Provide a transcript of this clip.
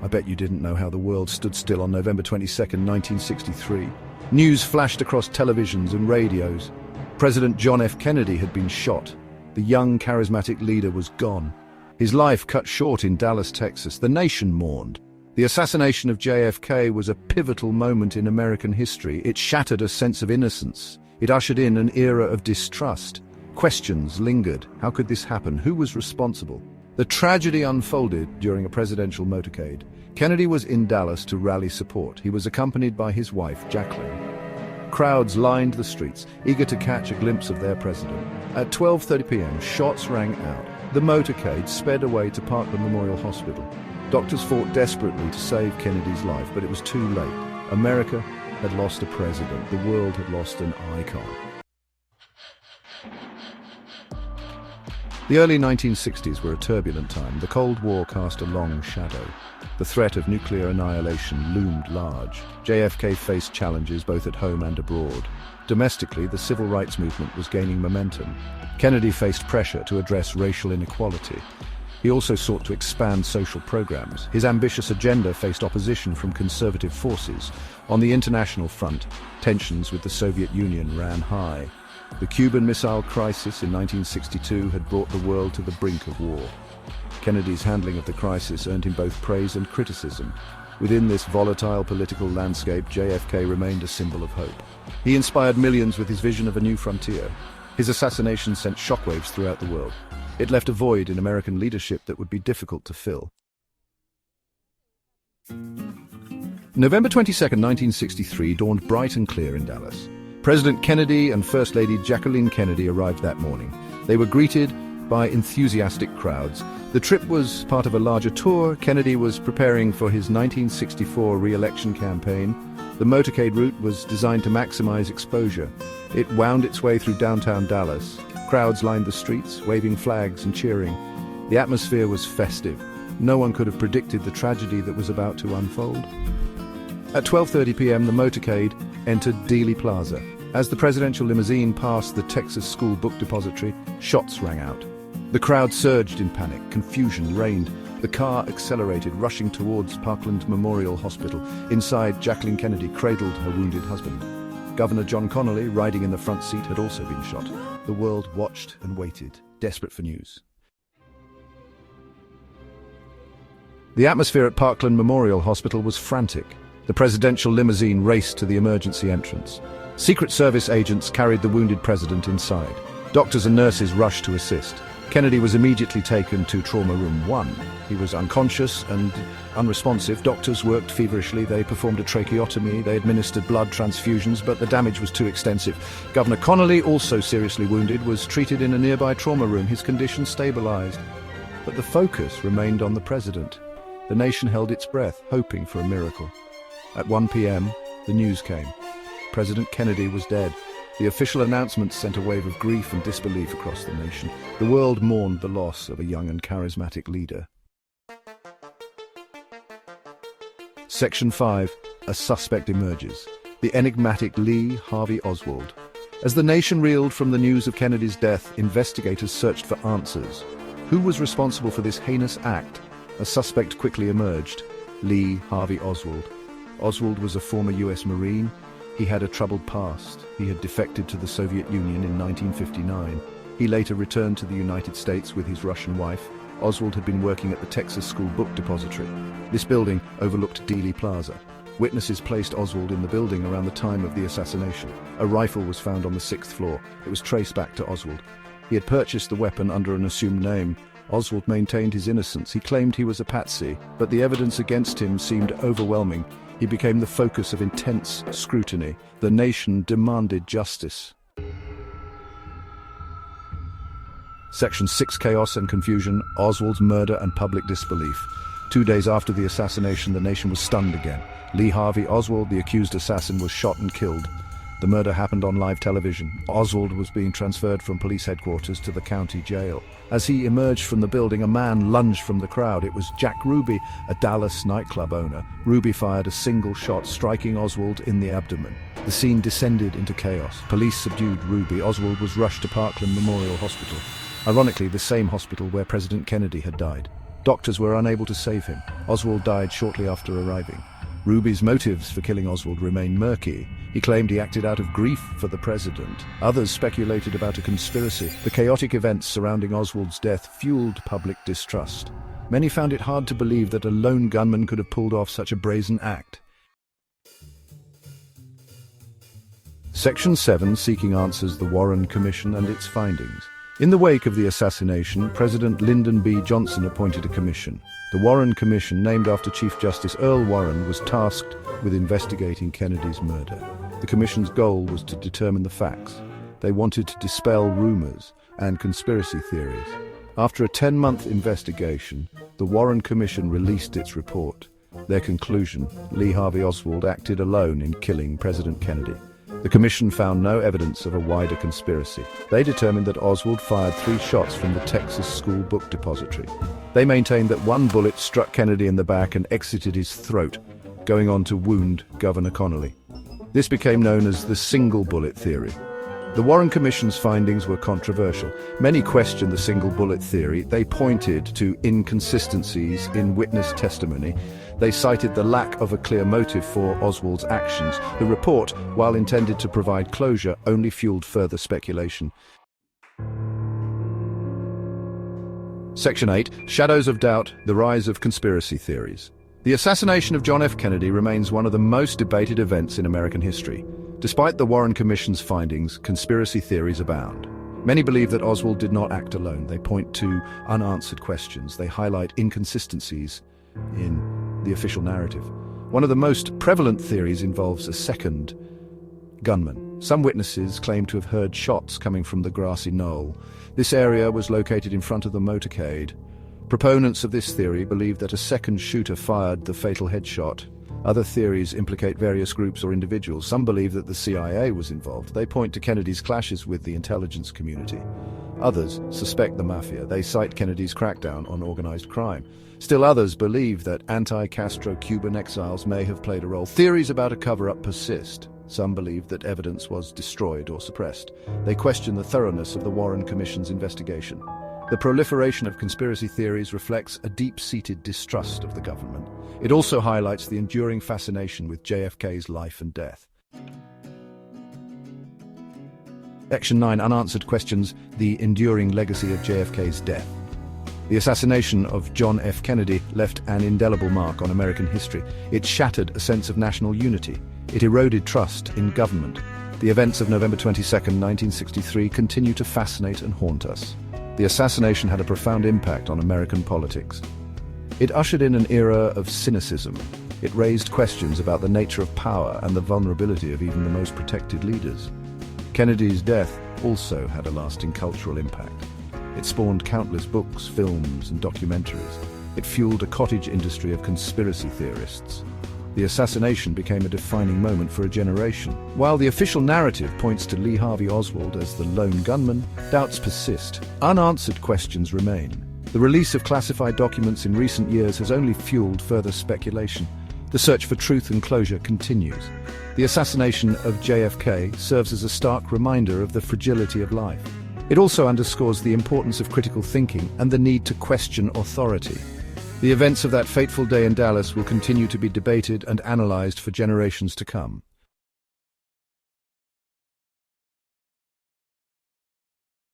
I bet you didn't know how the world stood still on November 22nd, 1963. News flashed across televisions and radios. President John F. Kennedy had been shot. The young, charismatic leader was gone. His life cut short in Dallas, Texas. The nation mourned. The assassination of JFK was a pivotal moment in American history. It shattered a sense of innocence. It ushered in an era of distrust. Questions lingered. How could this happen? Who was responsible? The tragedy unfolded during a presidential motorcade. Kennedy was in Dallas to rally support. He was accompanied by his wife, Jacqueline. Crowds lined the streets, eager to catch a glimpse of their president. At 12:30 p.m., shots rang out. The motorcade sped away to Parkland Memorial Hospital. Doctors fought desperately to save Kennedy's life, but it was too late. America had lost a president. The world had lost an icon. The early 1960s were a turbulent time. The Cold War cast a long shadow. The threat of nuclear annihilation loomed large. JFK faced challenges both at home and abroad. Domestically, the civil rights movement was gaining momentum. Kennedy faced pressure to address racial inequality. He also sought to expand social programs. His ambitious agenda faced opposition from conservative forces. On the international front, tensions with the Soviet Union ran high. The Cuban Missile Crisis in 1962 had brought the world to the brink of war. Kennedy's handling of the crisis earned him both praise and criticism. Within this volatile political landscape, JFK remained a symbol of hope. He inspired millions with his vision of a new frontier. His assassination sent shockwaves throughout the world. It left a void in American leadership that would be difficult to fill. November 22, 1963 dawned bright and clear in Dallas. President Kennedy and First Lady Jacqueline Kennedy arrived that morning. They were greeted by enthusiastic crowds. The trip was part of a larger tour. Kennedy was preparing for his 1964 re-election campaign. The motorcade route was designed to maximize exposure. It wound its way through downtown Dallas. Crowds lined the streets, waving flags and cheering. The atmosphere was festive. No one could have predicted the tragedy that was about to unfold. At 12:30 p.m., the motorcade entered Dealey Plaza. As the presidential limousine passed the Texas School Book Depository, shots rang out. The crowd surged in panic. Confusion reigned. The car accelerated, rushing towards Parkland Memorial Hospital. Inside, Jacqueline Kennedy cradled her wounded husband. Governor John Connally, riding in the front seat, had also been shot. The world watched and waited, desperate for news. The atmosphere at Parkland Memorial Hospital was frantic. The presidential limousine raced to the emergency entrance. Secret Service agents carried the wounded president inside. Doctors and nurses rushed to assist. Kennedy was immediately taken to Trauma Room 1. He was unconscious and unresponsive. Doctors worked feverishly. They performed a tracheotomy. They administered blood transfusions, but the damage was too extensive. Governor Connally, also seriously wounded, was treated in a nearby trauma room. His condition stabilized. But the focus remained on the president. The nation held its breath, hoping for a miracle. At 1 p.m., the news came. President Kennedy was dead. The official announcement sent a wave of grief and disbelief across the nation. The world mourned the loss of a young and charismatic leader. Section 5. A suspect emerges. The enigmatic Lee Harvey Oswald. As the nation reeled from the news of Kennedy's death, investigators searched for answers. Who was responsible for this heinous act? A suspect quickly emerged. Lee Harvey Oswald. Oswald was a former U.S. Marine. He had a troubled past. He had defected to the Soviet Union in 1959. He later returned to the United States with his Russian wife. Oswald had been working at the Texas School Book Depository. This building overlooked Dealey Plaza. Witnesses placed Oswald in the building around the time of the assassination. A rifle was found on the 6th floor. It was traced back to Oswald. He had purchased the weapon under an assumed name. Oswald maintained his innocence. He claimed he was a patsy, but the evidence against him seemed overwhelming. He became the focus of intense scrutiny. The nation demanded justice. Section 6. Chaos and confusion, Oswald's murder and public disbelief. 2 days after the assassination, the nation was stunned again. Lee Harvey Oswald, the accused assassin, was shot and killed. The murder happened on live television. Oswald was being transferred from police headquarters to the county jail. As he emerged from the building, a man lunged from the crowd. It was Jack Ruby, a Dallas nightclub owner. Ruby fired a single shot, striking Oswald in the abdomen. The scene descended into chaos. Police subdued Ruby. Oswald was rushed to Parkland Memorial Hospital. Ironically, the same hospital where President Kennedy had died. Doctors were unable to save him. Oswald died shortly after arriving. Ruby's motives for killing Oswald remain murky. He claimed he acted out of grief for the president. Others speculated about a conspiracy. The chaotic events surrounding Oswald's death fueled public distrust. Many found it hard to believe that a lone gunman could have pulled off such a brazen act. Section 7, seeking answers, the Warren Commission and its findings. In the wake of the assassination, President Lyndon B. Johnson appointed a commission. The Warren Commission, named after Chief Justice Earl Warren, was tasked with investigating Kennedy's murder. The commission's goal was to determine the facts. They wanted to dispel rumors and conspiracy theories. After a 10-month investigation, the Warren Commission released its report. Their conclusion: Lee Harvey Oswald acted alone in killing President Kennedy. The commission found no evidence of a wider conspiracy. They determined that Oswald fired 3 shots from the Texas School Book Depository. They maintained that one bullet struck Kennedy in the back and exited his throat, going on to wound Governor Connally. This became known as the single bullet theory. The Warren Commission's findings were controversial. Many questioned the single bullet theory. They pointed to inconsistencies in witness testimony. They cited the lack of a clear motive for Oswald's actions. The report, while intended to provide closure, only fueled further speculation. Section 8, Shadows of Doubt, the Rise of Conspiracy Theories. The assassination of John F. Kennedy remains one of the most debated events in American history. Despite the Warren Commission's findings, conspiracy theories abound. Many believe that Oswald did not act alone. They point to unanswered questions. They highlight inconsistencies in the official narrative. One of the most prevalent theories involves a second gunman. Some witnesses claim to have heard shots coming from the grassy knoll. This area was located in front of the motorcade. Proponents of this theory believe that a second shooter fired the fatal headshot. Other theories implicate various groups or individuals. Some believe that the CIA was involved. They point to Kennedy's clashes with the intelligence community. Others suspect the mafia. They cite Kennedy's crackdown on organized crime. Still others believe that anti-Castro Cuban exiles may have played a role. Theories about a cover-up persist. Some believe that evidence was destroyed or suppressed. They question the thoroughness of the Warren Commission's investigation. The proliferation of conspiracy theories reflects a deep-seated distrust of the government. It also highlights the enduring fascination with JFK's life and death. Section 9, Unanswered Questions, the Enduring Legacy of JFK's Death. The assassination of John F. Kennedy left an indelible mark on American history. It shattered a sense of national unity. It eroded trust in government. The events of November 22, 1963 continue to fascinate and haunt us. The assassination had a profound impact on American politics. It ushered in an era of cynicism. It raised questions about the nature of power and the vulnerability of even the most protected leaders. Kennedy's death also had a lasting cultural impact. It spawned countless books, films, and documentaries. It fueled a cottage industry of conspiracy theorists. The assassination became a defining moment for a generation. While the official narrative points to Lee Harvey Oswald as the lone gunman, doubts persist. Unanswered questions remain. The release of classified documents in recent years has only fueled further speculation. The search for truth and closure continues. The assassination of JFK serves as a stark reminder of the fragility of life. It also underscores the importance of critical thinking and the need to question authority. The events of that fateful day in Dallas will continue to be debated and analyzed for generations to come.